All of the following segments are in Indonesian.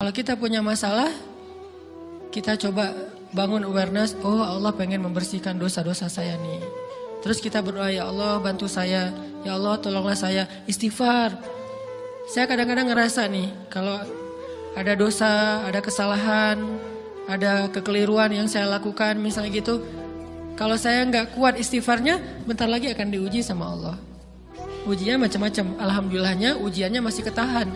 Kalau kita punya masalah, kita coba bangun awareness, oh Allah pengen membersihkan dosa-dosa saya nih. Terus kita berdoa, ya Allah bantu saya, ya Allah tolonglah saya, istighfar. Saya kadang-kadang ngerasa nih, kalau ada dosa, ada kesalahan, ada kekeliruan yang saya lakukan misalnya gitu. Kalau saya nggak kuat istighfarnya, bentar lagi akan diuji sama Allah. Ujiannya macam-macam, alhamdulillahnya ujiannya masih ketahan.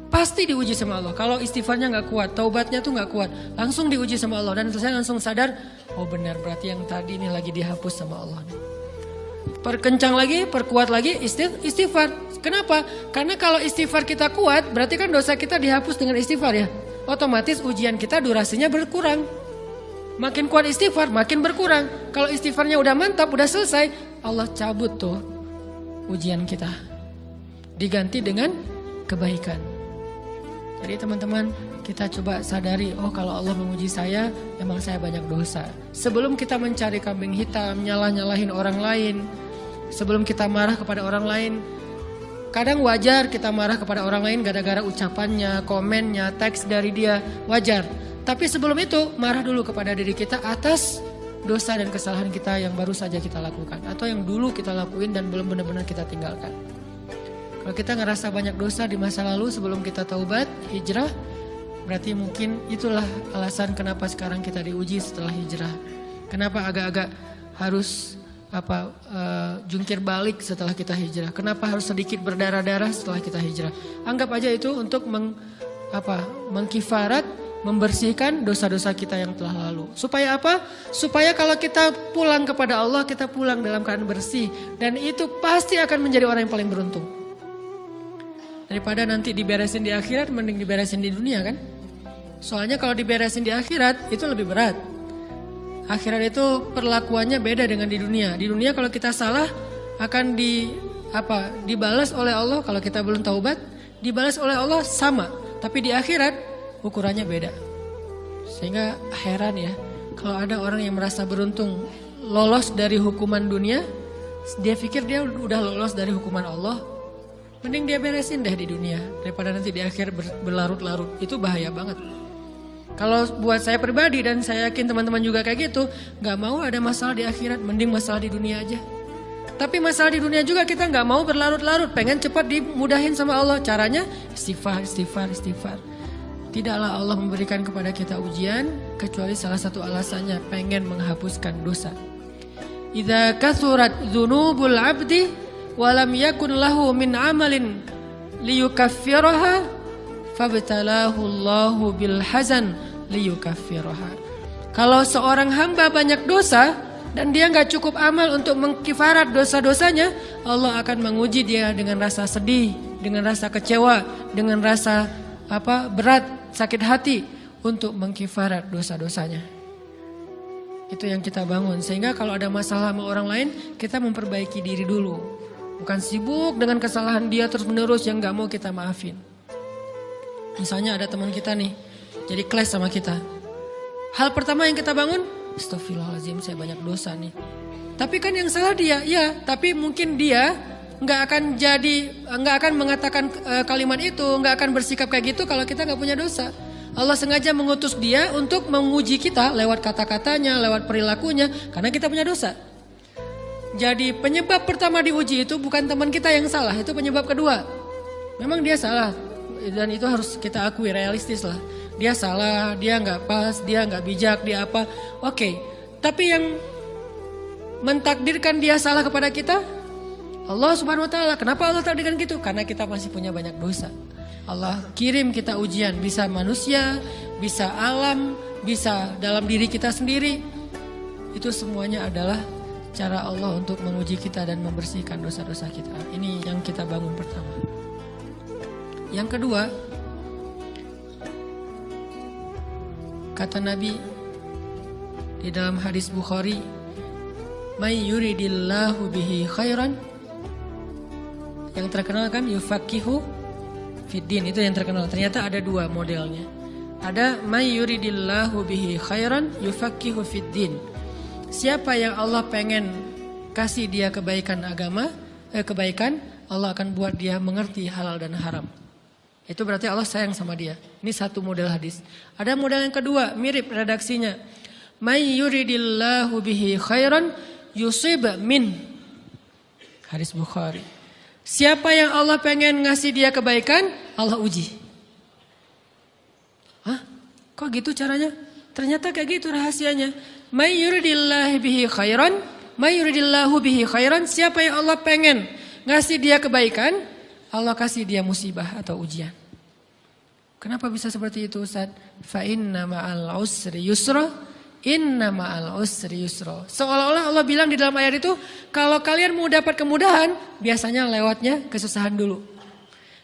Pasti diuji sama Allah. Kalau istighfarnya nggak kuat, taubatnya tuh nggak kuat, langsung diuji sama Allah. Dan saya langsung sadar, oh benar berarti yang tadi ini lagi dihapus sama Allah. Perkencang lagi, perkuat lagi istighfar. Kenapa? Karena kalau istighfar kita kuat, berarti kan dosa kita dihapus dengan istighfar ya. Otomatis ujian kita durasinya berkurang. Makin kuat istighfar, makin berkurang. Kalau istighfarnya udah mantap, udah selesai, Allah cabut tuh ujian kita. Diganti dengan kebaikan. Jadi teman-teman, kita coba sadari, oh kalau Allah menguji saya, emang saya banyak dosa. Sebelum kita mencari kambing hitam, nyalah-nyalahin orang lain, sebelum kita marah kepada orang lain, kadang wajar kita marah kepada orang lain gara-gara ucapannya, komennya, teks dari dia, wajar. Tapi sebelum itu, marah dulu kepada diri kita atas dosa dan kesalahan kita yang baru saja kita lakukan. Atau yang dulu kita lakuin dan belum benar-benar kita tinggalkan. Kalau kita ngerasa banyak dosa di masa lalu sebelum kita taubat, hijrah, berarti mungkin itulah alasan kenapa sekarang kita diuji setelah hijrah. Kenapa agak-agak harus jungkir balik setelah kita hijrah. Kenapa harus sedikit berdarah-darah setelah kita hijrah. Anggap aja itu untuk mengkifarat, membersihkan dosa-dosa kita yang telah lalu. Supaya apa? Supaya kalau kita pulang kepada Allah, kita pulang dalam keadaan bersih. Dan itu pasti akan menjadi orang yang paling beruntung. Daripada nanti diberesin di akhirat, mending diberesin di dunia kan? Soalnya kalau diberesin di akhirat, itu lebih berat. Akhirat itu perlakuannya beda dengan di dunia. Di dunia kalau kita salah, akan dibalas oleh Allah. Kalau kita belum taubat, dibalas oleh Allah sama. Tapi di akhirat, ukurannya beda. Sehingga heran ya, kalau ada orang yang merasa beruntung lolos dari hukuman dunia, dia pikir dia udah lolos dari hukuman Allah, mending dia beresin deh di dunia daripada nanti di akhir berlarut-larut. Itu bahaya banget. Kalau buat saya pribadi dan saya yakin teman-teman juga kayak gitu, gak mau ada masalah di akhirat, mending masalah di dunia aja. Tapi masalah di dunia juga kita gak mau berlarut-larut, pengen cepat dimudahin sama Allah. Caranya istighfar. Tidaklah Allah memberikan kepada kita ujian kecuali salah satu alasannya pengen menghapuskan dosa. Idza kathurat dzunubul 'abdi wa lam yakun lahu min 'amalin liyukaffiraha fabtalahu Allahu bil hazan liyukaffiraha. Kalau seorang hamba banyak dosa dan dia enggak cukup amal untuk mengkifarat dosa-dosanya, Allah akan menguji dia dengan rasa sedih, dengan rasa kecewa, dengan rasa berat, sakit hati untuk mengkifarat dosa-dosanya. Itu yang kita bangun. Sehingga kalau ada masalah sama orang lain, kita memperbaiki diri dulu. Bukan sibuk dengan kesalahan dia terus menerus yang gak mau kita maafin. Misalnya ada teman kita nih, jadi clash sama kita. Hal pertama yang kita bangun, astagfirullahaladzim saya banyak dosa nih. Tapi kan yang salah dia, ya. Tapi mungkin dia nggak akan mengatakan kalimat itu, nggak akan bersikap kayak gitu kalau kita nggak punya dosa. Allah sengaja mengutus dia untuk menguji kita lewat kata-katanya, lewat perilakunya, karena kita punya dosa. Jadi penyebab pertama diuji itu bukan teman kita yang salah, itu penyebab kedua. Memang dia salah dan itu harus kita akui, realistis lah. Dia salah, dia nggak pas, dia nggak bijak, dia apa? Oke. Tapi yang mentakdirkan dia salah kepada kita Allah Subhanahu wa taala. Kenapa Allah takdirkan gitu? Karena kita masih punya banyak dosa. Allah kirim kita ujian, bisa manusia, bisa alam, bisa dalam diri kita sendiri. Itu semuanya adalah cara Allah untuk menguji kita dan membersihkan dosa-dosa kita. Ini yang kita bangun pertama. Yang kedua, kata Nabi di dalam hadis Bukhari, "May yuridillahu bihi khairan." Yang terkenal kan yufaqihu fiddin, itu yang terkenal. Ternyata ada dua modelnya. Ada may yuridillahu bihi khairan yufaqihu fiddin. Siapa yang Allah pengen kasih dia kebaikan agama, kebaikan, Allah akan buat dia mengerti halal dan haram. Itu berarti Allah sayang sama dia. Ini satu model hadis. Ada model yang kedua, mirip redaksinya. May yuridillahu bihi khairan yusib min. Hadis Bukhari. Siapa yang Allah pengen ngasih dia kebaikan, Allah uji. Hah? Kok gitu caranya? Ternyata kayak gitu rahasianya. May yuridillahu bihi khairan, may yuridillahu bihi khairan. Siapa yang Allah pengen ngasih dia kebaikan, Allah kasih dia musibah atau ujian. Kenapa bisa seperti itu, Ustaz? Fa inna ma'al usri yusra, inna ma'al usri yusra. Seolah-olah Allah bilang di dalam ayat itu, kalau kalian mau dapat kemudahan, biasanya lewatnya kesusahan dulu.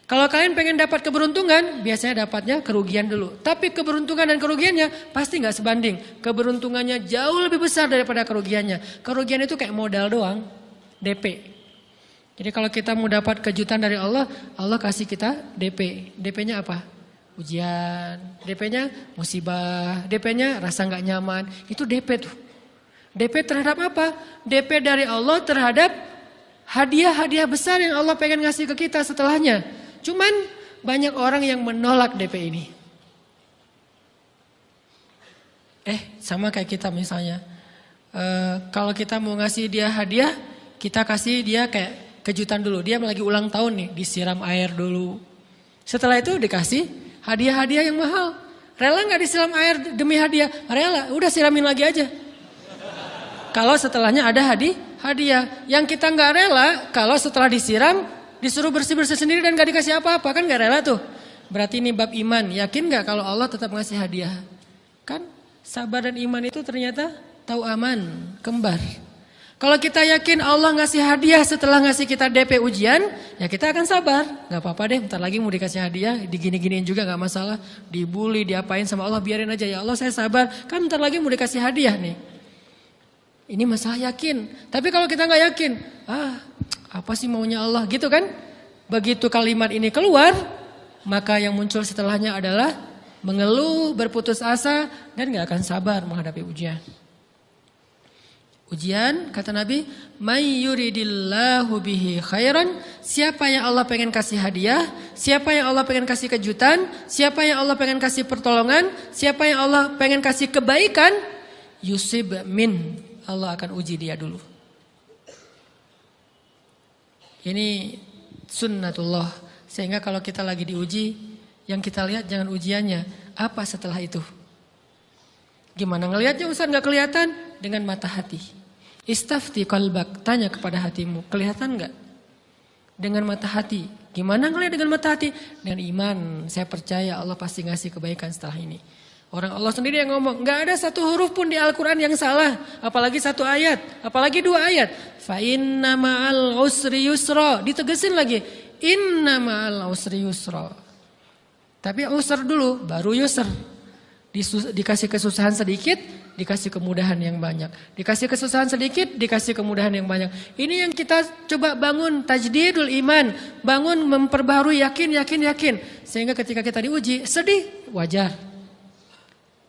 Kalau kalian pengen dapat keberuntungan, biasanya dapatnya kerugian dulu. Tapi keberuntungan dan kerugiannya pasti nggak sebanding. Keberuntungannya jauh lebih besar daripada kerugiannya. Kerugian itu kayak modal doang, DP. Jadi kalau kita mau dapat kejutan dari Allah, Allah kasih kita DP. DP-nya apa? Ujian. DP-nya musibah. DP-nya rasa nggak nyaman. Itu DP tuh. DP terhadap apa? DP dari Allah terhadap hadiah-hadiah besar yang Allah pengen ngasih ke kita setelahnya. Cuman banyak orang yang menolak DP ini. Sama kayak kita misalnya. Kalau kita mau ngasih dia hadiah, kita kasih dia kayak kejutan dulu. Dia lagi ulang tahun nih, disiram air dulu. Setelah itu dikasih hadiah-hadiah yang mahal. Rela gak disiram air demi hadiah? Rela, udah siramin lagi aja. Kalau setelahnya ada hadiah. Yang kita gak rela, kalau setelah disiram, disuruh bersih-bersih sendiri dan gak dikasih apa-apa. Kan gak rela tuh. Berarti ini bab iman. Yakin gak kalau Allah tetap ngasih hadiah? Kan sabar dan iman itu ternyata tahu aman, kembar. Kalau kita yakin Allah ngasih hadiah setelah ngasih kita DP ujian, ya kita akan sabar. Gak apa-apa deh, bentar lagi mau dikasih hadiah, digini-giniin juga gak masalah. Dibully, diapain sama Allah, biarin aja. Ya Allah saya sabar, kan bentar lagi mau dikasih hadiah nih. Ini masalah yakin. Tapi kalau kita gak yakin, apa sih maunya Allah gitu kan. Begitu kalimat ini keluar, maka yang muncul setelahnya adalah mengeluh, berputus asa, dan gak akan sabar menghadapi ujian. Ujian, kata Nabi, may yuridillahu bihi khairan. Siapa yang Allah pengen kasih hadiah, siapa yang Allah pengen kasih kejutan, siapa yang Allah pengen kasih pertolongan, siapa yang Allah pengen kasih kebaikan, yusib min. Allah akan uji dia dulu. Ini sunnatullah. Sehingga kalau kita lagi diuji, yang kita lihat jangan ujiannya, apa setelah itu. Gimana ngelihatnya Ustaz gak kelihatan? Dengan mata hati. Istafti qalbak, tanya kepada hatimu, kelihatan enggak? Dengan mata hati. Gimana ngelihat dengan mata hati? Dengan iman, saya percaya Allah pasti ngasih kebaikan setelah ini. Orang Allah sendiri yang ngomong, enggak ada satu huruf pun di Al-Quran yang salah. Apalagi satu ayat, apalagi dua ayat. Fa inna ma'al usri yusra, ditegesin lagi. Inna ma'al usri yusra. Tapi usr dulu, baru yusr. Dikasih kesusahan sedikit, dikasih kemudahan yang banyak. Dikasih kesusahan sedikit, dikasih kemudahan yang banyak. Ini yang kita coba bangun tajdidul iman. Bangun memperbarui yakin. Sehingga ketika kita diuji, sedih, wajar.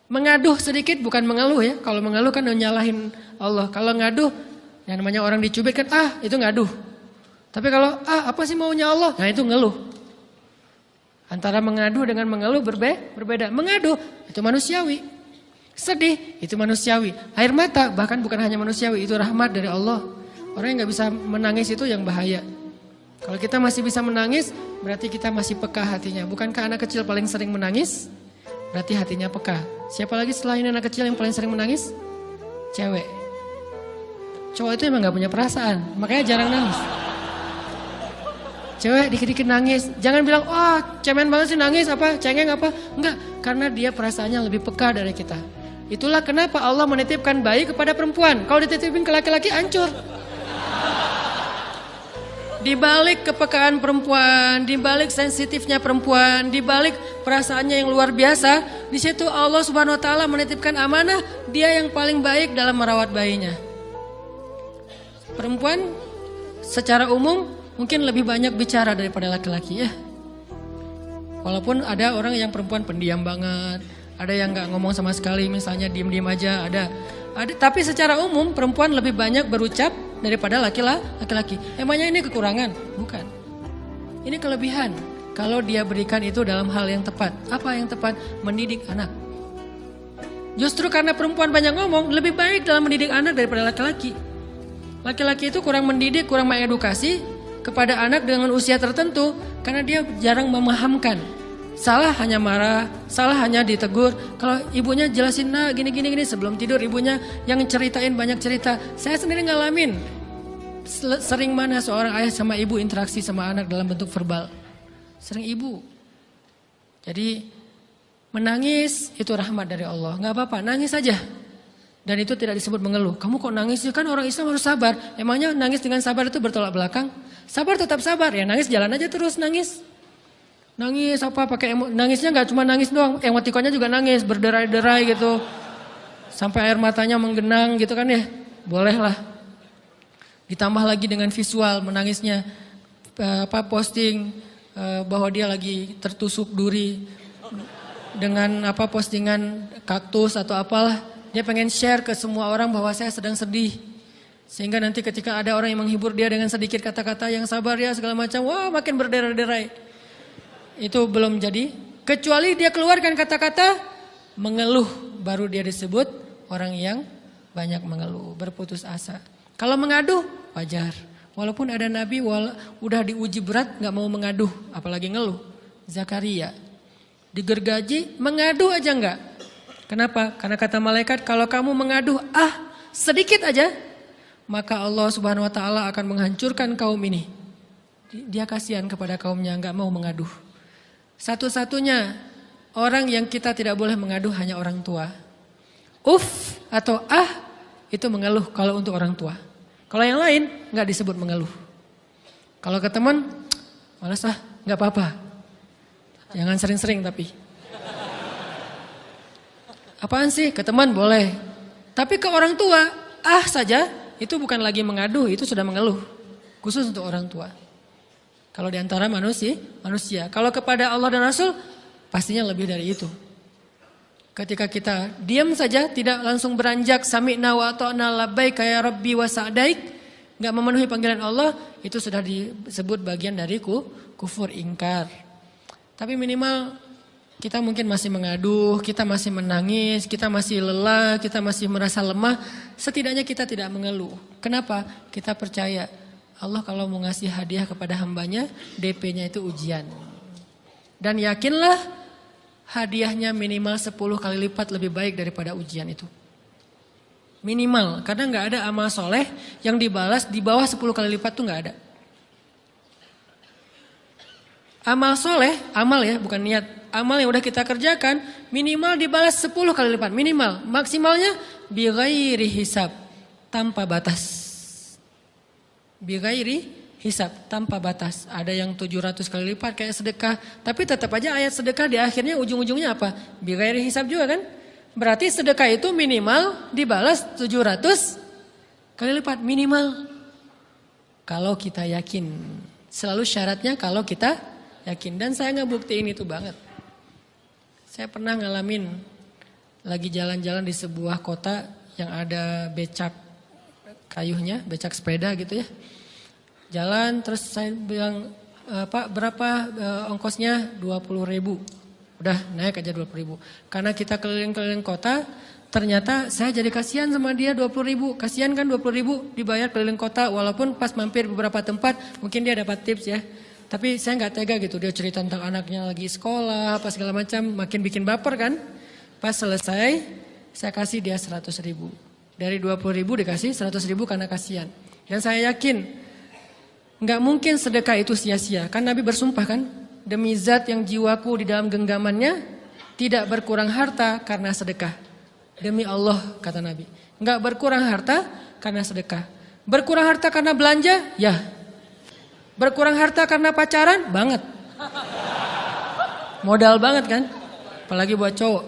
Mengaduh sedikit bukan mengeluh ya. Kalau mengeluh kan nyalahin Allah. Kalau ngaduh, yang namanya orang dicubit kan, itu ngaduh. Tapi kalau, apa sih maunya Allah? Nah itu ngeluh. Antara mengadu dengan mengeluh berbeda. Mengadu itu manusiawi. Sedih itu manusiawi. Air mata bahkan bukan hanya manusiawi, itu rahmat dari Allah. Orang yang gak bisa menangis itu yang bahaya. Kalau kita masih bisa menangis, berarti kita masih peka hatinya. Bukankah anak kecil paling sering menangis? Berarti hatinya peka. Siapa lagi selain anak kecil yang paling sering menangis? Cewek. Cowok itu emang gak punya perasaan, makanya jarang nangis. Cewek dikit-dikit nangis, jangan bilang, cemen banget sih nangis, cengeng apa. Enggak, karena dia perasaannya lebih peka dari kita. Itulah kenapa Allah menitipkan bayi kepada perempuan. Kalau dititipin ke laki-laki, hancur. Di balik kepekaan perempuan, di balik sensitifnya perempuan, di balik perasaannya yang luar biasa, di situ Allah Subhanahu wa taala menitipkan amanah, dia yang paling baik dalam merawat bayinya. Perempuan secara umum mungkin lebih banyak bicara daripada laki-laki ya. Walaupun ada orang yang perempuan pendiam banget, ada yang nggak ngomong sama sekali, misalnya diem-diem aja, ada. Tapi secara umum perempuan lebih banyak berucap daripada laki-laki. Emangnya ini kekurangan? Bukan. Ini kelebihan. kalau dia berikan itu dalam hal yang tepat. Apa yang tepat? Mendidik anak. Justru karena perempuan banyak ngomong, lebih baik dalam mendidik anak daripada laki-laki. Laki-laki itu kurang mendidik, kurang mengedukasi kepada anak dengan usia tertentu karena dia jarang memahamkan. Salah hanya marah, salah hanya ditegur. Kalau ibunya jelasin, nah gini sebelum tidur ibunya yang ceritain banyak cerita. Saya sendiri ngalamin. Sering mana seorang ayah sama ibu interaksi sama anak dalam bentuk verbal. Sering ibu. Jadi menangis itu rahmat dari Allah. Gak apa-apa, nangis saja. Dan itu tidak disebut mengeluh. Kamu kok nangis? Kan orang Islam harus sabar. Emangnya nangis dengan sabar itu bertolak belakang? Sabar tetap sabar. Ya nangis jalan aja terus nangis. Nangis apa pakai nangisnya nggak cuma nangis doang, emotikonnya juga nangis, berderai-derai gitu. Sampai air matanya menggenang gitu kan ya. Boleh lah. Ditambah lagi dengan visual menangisnya posting bahwa dia lagi tertusuk duri dengan postingan kaktus atau apalah. Dia pengen share ke semua orang bahwa saya sedang sedih. Sehingga nanti ketika ada orang yang menghibur dia dengan sedikit kata-kata yang sabar ya segala macam, wah makin berderai-derai. Itu belum jadi. Kecuali dia keluarkan kata-kata mengeluh, baru dia disebut orang yang banyak mengeluh, berputus asa. Kalau mengaduh wajar. Walaupun ada nabi udah diuji berat gak mau mengaduh, apalagi ngeluh. Zakaria digergaji mengadu aja enggak. Kenapa? Karena kata malaikat kalau kamu mengaduh sedikit aja, maka Allah Subhanahu wa taala akan menghancurkan kaum ini. Dia kasihan kepada kaumnya, enggak mau mengaduh. Satu-satunya orang yang kita tidak boleh mengaduh hanya orang tua. Atau itu mengeluh kalau untuk orang tua. Kalau yang lain enggak disebut mengeluh. Kalau ke teman, malas enggak apa-apa. Jangan sering-sering tapi. Apaan sih? Ke teman boleh. Tapi ke orang tua, saja itu bukan lagi mengaduh, itu sudah mengeluh. Khusus untuk orang tua. Kalau di antara manusia. Kalau kepada Allah dan Rasul, pastinya lebih dari itu. Ketika kita diam saja, tidak langsung beranjak, sami'na wa ata'na labbaik ya rabbi wa sa'daik, enggak memenuhi panggilan Allah, itu sudah disebut bagian dari kufur ingkar. Tapi minimal kita mungkin masih mengaduh, kita masih menangis, kita masih lelah, kita masih merasa lemah. Setidaknya kita tidak mengeluh. Kenapa? Kita percaya Allah kalau mau ngasih hadiah kepada hambanya, DP-nya itu ujian. Dan yakinlah hadiahnya minimal 10 kali lipat lebih baik daripada ujian itu. Minimal, karena gak ada amal soleh yang dibalas di bawah 10 kali lipat tuh gak ada. Amal soleh, amal ya bukan niat. Amal yang udah kita kerjakan minimal dibalas 10 kali lipat. Minimal, maksimalnya bighairi hisab, tanpa batas. Bighairi hisab, tanpa batas. Ada yang 700 kali lipat kayak sedekah. Tapi tetap aja ayat sedekah di akhirnya ujung-ujungnya apa? Bighairi hisab juga kan? Berarti sedekah itu minimal dibalas 700 kali lipat. Minimal. Kalau kita yakin. Selalu syaratnya kalau kita yakin. Dan saya ngebuktiin itu banget. Saya pernah ngalamin lagi jalan-jalan di sebuah kota yang ada becak kayuhnya, becak sepeda gitu ya. Jalan terus saya bilang, Pak berapa ongkosnya? 20.000. Udah naik aja 20.000. Karena kita keliling-keliling kota, ternyata saya jadi kasihan sama dia 20.000. Kasihan kan 20.000 dibayar keliling kota, walaupun pas mampir beberapa tempat mungkin dia dapat tips ya. Tapi saya nggak tega gitu, dia cerita tentang anaknya lagi sekolah, apa segala macam, makin bikin baper kan. Pas selesai, saya kasih dia 100.000. Dari 20.000 dikasih 100.000 karena kasihan. Dan saya yakin, nggak mungkin sedekah itu sia-sia. Kan Nabi bersumpah kan, demi zat yang jiwaku di dalam genggamannya, tidak berkurang harta karena sedekah. Demi Allah kata Nabi, nggak berkurang harta karena sedekah. Berkurang harta karena belanja? Ya. Berkurang harta karena pacaran? Banget. Modal banget kan? Apalagi buat cowok.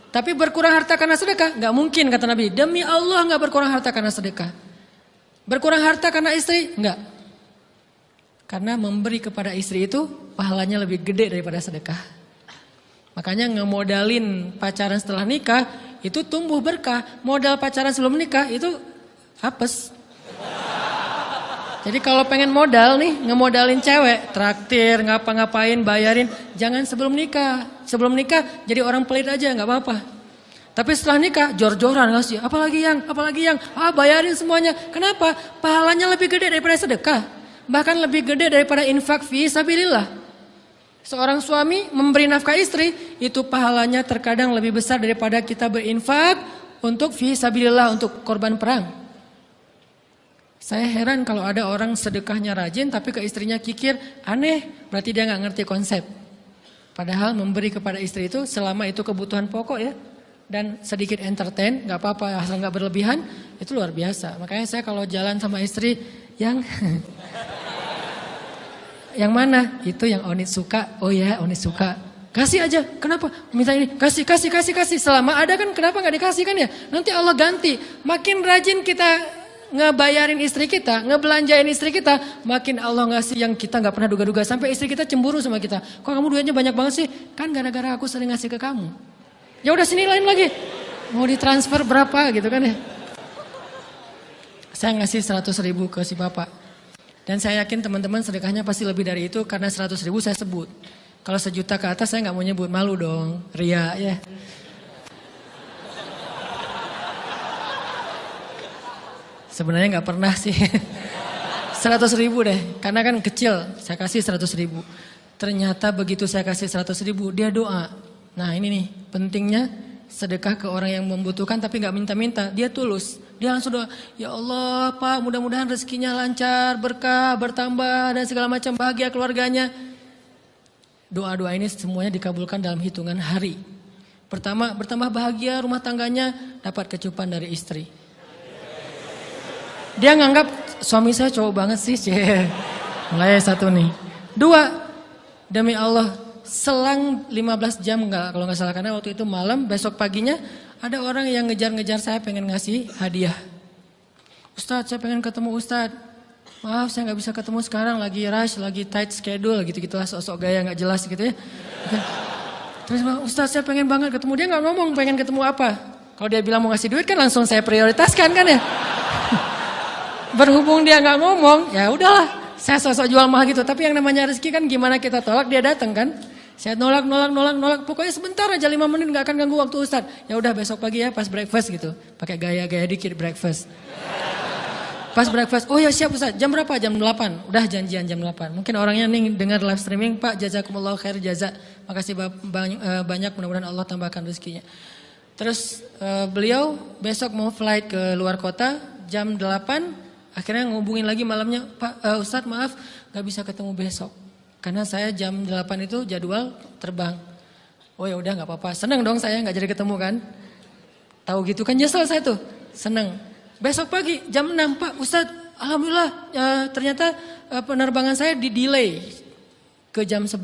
Tapi berkurang harta karena sedekah? Gak mungkin kata Nabi. Demi Allah gak berkurang harta karena sedekah. Berkurang harta karena istri? Enggak. Karena memberi kepada istri itu pahalanya lebih gede daripada sedekah. Makanya ngemodalin pacaran setelah nikah itu tumbuh berkah. Modal pacaran sebelum nikah itu apes. Jadi kalau pengen modal nih, ngemodalin cewek, traktir, ngapa-ngapain, bayarin, jangan sebelum nikah. Sebelum nikah jadi orang pelit aja, nggak apa-apa. Tapi setelah nikah, jor-joran ngasih, apalagi yang, bayarin semuanya. Kenapa? Pahalanya lebih gede daripada sedekah. Bahkan lebih gede daripada infak fi sabilillah. Seorang suami memberi nafkah istri, itu pahalanya terkadang lebih besar daripada kita berinfak untuk fi sabilillah, untuk korban perang. Saya heran kalau ada orang sedekahnya rajin tapi ke istrinya kikir, aneh, berarti dia nggak ngerti konsep. Padahal memberi kepada istri itu selama itu kebutuhan pokok ya, dan sedikit entertain, nggak apa-apa asal nggak berlebihan, itu luar biasa. Makanya saya kalau jalan sama istri yang yang mana? Itu yang Onit suka. Oh ya, Onit suka. Kasih aja. Kenapa? Minta ini. Kasih. Selama ada kan kenapa nggak dikasih kan ya? Nanti Allah ganti. Makin rajin kita ngebayarin istri kita, ngebelanjain istri kita, makin Allah ngasih yang kita nggak pernah duga-duga. Sampai istri kita cemburu sama kita. Kok kamu duitnya banyak banget sih? Kan gara-gara aku sering ngasih ke kamu. Ya udah sini lain lagi. Mau ditransfer berapa gitu kan ya? Saya ngasih 100.000 ke si bapak. Dan saya yakin teman-teman sedekahnya pasti lebih dari itu karena 100.000 saya sebut. Kalau 1 juta ke atas saya nggak mau nyebut, malu dong, ria ya. Sebenarnya nggak pernah sih. 100.000 deh, karena kan kecil, saya kasih 100.000. Ternyata begitu saya kasih 100.000, dia doa. Nah ini nih, pentingnya sedekah ke orang yang membutuhkan tapi nggak minta-minta, dia tulus. Dia langsung doa, ya Allah Pak, mudah-mudahan rezekinya lancar, berkah, bertambah dan segala macam, bahagia keluarganya. Doa-doa ini semuanya dikabulkan dalam hitungan hari. Pertama, bertambah bahagia rumah tangganya, dapat kecupan dari istri. Dia nganggap suami saya cowok banget sih. Mulai 1 nih. 2, demi Allah, selang 15 jam kalau nggak salah, karena waktu itu malam, besok paginya ada orang yang ngejar-ngejar saya pengen ngasih hadiah. Ustadz, saya pengen ketemu Ustadz. Maaf, saya nggak bisa ketemu sekarang, lagi rush, lagi tight schedule, gitu-gitulah, sok-sok gaya nggak jelas gitu ya. Terus Ustadz, saya pengen banget ketemu. Dia nggak ngomong pengen ketemu apa. Kalau dia bilang mau ngasih duit kan langsung saya prioritaskan kan ya. Berhubung dia nggak ngomong, ya udahlah, saya sosok jual mahal gitu. Tapi yang namanya rezeki kan gimana kita tolak, dia datang kan. Saya nolak. Pokoknya sebentar aja 5 menit nggak akan ganggu waktu Ustadz. Ya udah besok pagi ya pas breakfast gitu. Pakai gaya-gaya dikit breakfast. Pas breakfast, oh ya siap Ustadz. Jam berapa? Jam 8. Udah janjian jam 8. Mungkin orangnya nih dengar live streaming, Pak jazakumullah khair jaza. Makasih banyak, mudah-mudahan Allah tambahkan rezekinya. Terus beliau besok mau flight ke luar kota jam 8. Akhirnya ngubungin lagi malamnya, Pak Ustadz maaf gak bisa ketemu besok. Karena saya jam 8 itu jadwal terbang. Oh ya udah gak apa-apa, seneng dong saya gak jadi ketemu kan. Tahu gitu kan nyesel saya tuh, seneng. Besok pagi jam 6, Pak Ustadz alhamdulillah ternyata penerbangan saya di-delay ke jam 11.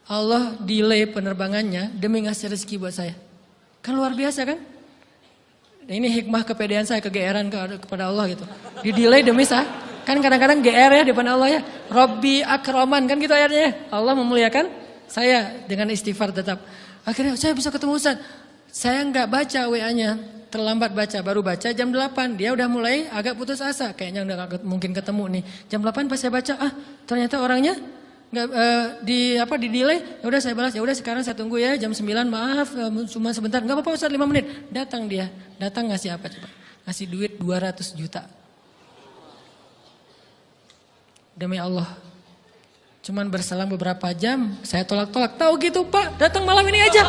Allah delay penerbangannya demi ngasih rezeki buat saya. Kan luar biasa kan? Ini hikmah kepedean saya, kegeeran kepada Allah gitu. Di-delay demi saya. Kan kadang-kadang GR ya depan Allah ya. Robbi akraman kan gitu ayatnya. Allah memuliakan saya dengan istighfar tetap. Akhirnya saya bisa ketemu Ustaz. Saya nggak baca WA-nya. Terlambat baca, baru baca jam 8. Dia udah mulai agak putus asa. Kayaknya udah gak mungkin ketemu nih. Jam 8 pas saya baca, ternyata orangnya nggak di delay. Ya udah saya balas, ya udah sekarang saya tunggu ya jam 9, maaf cuma sebentar. Nggak apa-apa Ustaz, 5 menit. Datang dia. Datang ngasih apa coba? Ngasih duit 200 juta. Demi Allah. Cuman berselang beberapa jam, saya tolak-tolak. Tahu gitu Pak, datang malam ini aja.